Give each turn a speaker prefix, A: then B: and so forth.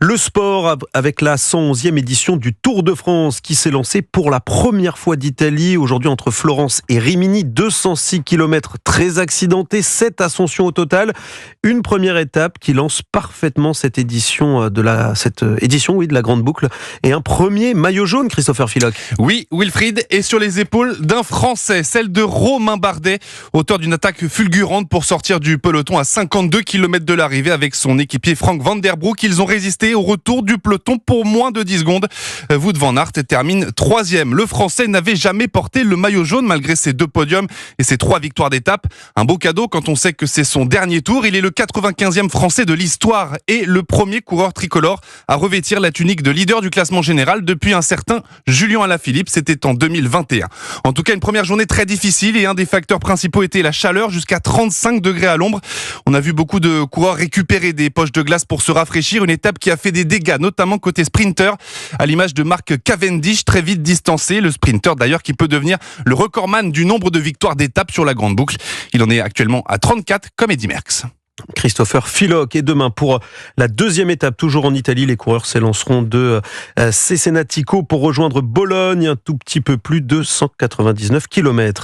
A: Le sport avec la 111e édition du Tour de France qui s'est lancé pour la première fois d'Italie. Aujourd'hui entre Florence et Rimini, 206 km très accidentés, 7 ascensions au total. Une première étape qui lance parfaitement cette édition de la Grande Boucle. Et un premier maillot jaune, Christopher Philoc.
B: Oui, Wilfried est sur les épaules d'un Français, celle de Romain Bardet, auteur d'une attaque fulgurante pour sortir du peloton à 52 km de l'arrivée avec son équipier Frank Van Der Broek. Ils ont résisté au retour du peloton pour moins de 10 secondes. Wout van Aert termine 3e. Le Français n'avait jamais porté le maillot jaune malgré ses 2 podiums et ses 3 victoires d'étape. Un beau cadeau quand on sait que c'est son dernier tour. Il est le 95e Français de l'histoire et le premier coureur tricolore à revêtir la tunique de leader du classement général depuis un certain Julien Alaphilippe. C'était en 2021. En tout cas, une première journée très difficile et un des facteurs principaux était la chaleur, jusqu'à 35 degrés à l'ombre. On a vu beaucoup de coureurs récupérer des poches de glace pour se rafraîchir. Une étape qui a fait des dégâts, notamment côté sprinter, à l'image de Mark Cavendish, très vite distancé. Le sprinter d'ailleurs qui peut devenir le recordman du nombre de victoires d'étapes sur la Grande Boucle. Il en est actuellement à 34 comme Eddy Merckx.
A: Christopher Philoc. Et demain, pour la deuxième étape, toujours en Italie, les coureurs s'élanceront de Cesenatico pour rejoindre Bologne, un tout petit peu plus de 199 km.